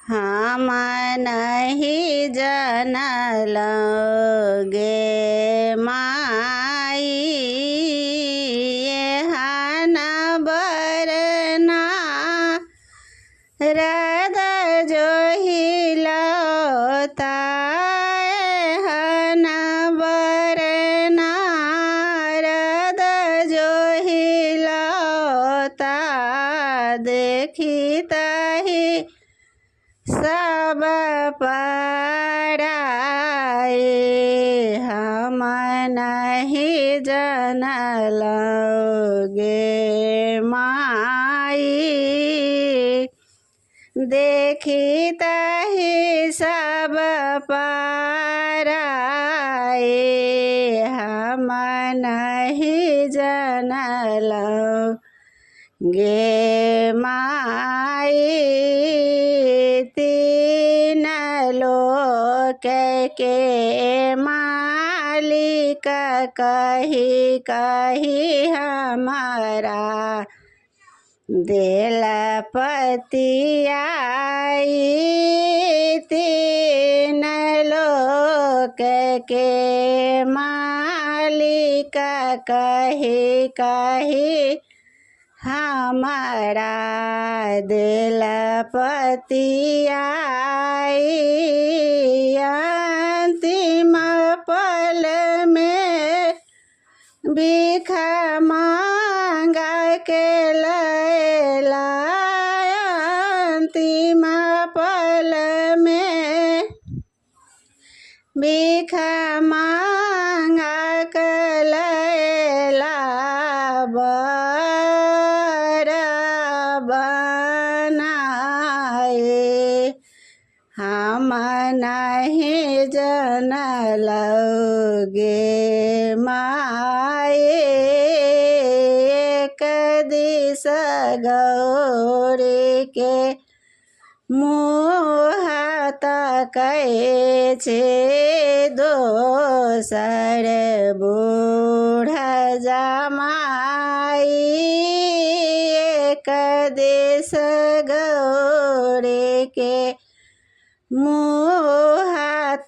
हम नहीं जानल गे माई एहन बरना रद जोहिलता एहन बरना रद जोहिलता देखी तही सब पराए हम नहीं जानल गे माई देखी तही सब पराए हम नहीं जानल गे माई तीन लोक के मालिक कही कही हमारा दिल पतियाई तीन लोक के मालिक कही कही हमारा दिल पतियाई अंतिम पल में भीख मांगा के लैला अंतिम पल में भीख मांगा के लैला बर बनाए हम नहीं जानल गे माए एक दिस गौरी के मुँह तकै छे दोसर बूढ़ जमाई एक दिस गौरी के मुँह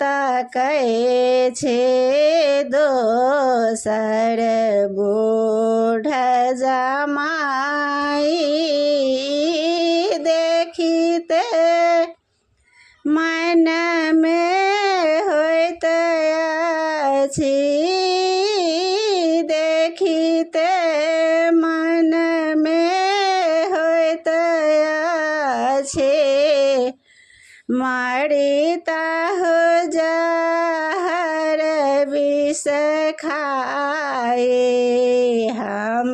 तकै छे दोसर बूढ़ जमाई देखिते मन में होइत अछि देखिते मन में होइत अछि मरिता हो जहर विष खाए हम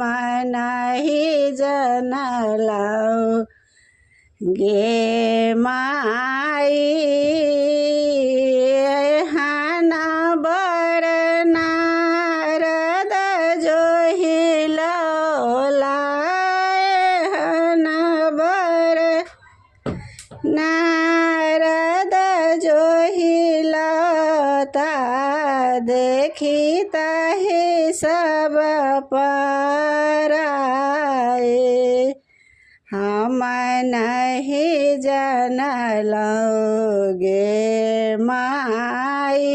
नहीं जानल गे माई एहन बरना रद जोहिलौला एहन बरना रद जोहिलता देखी तही सब पराए हम नहीं जानल गे माई।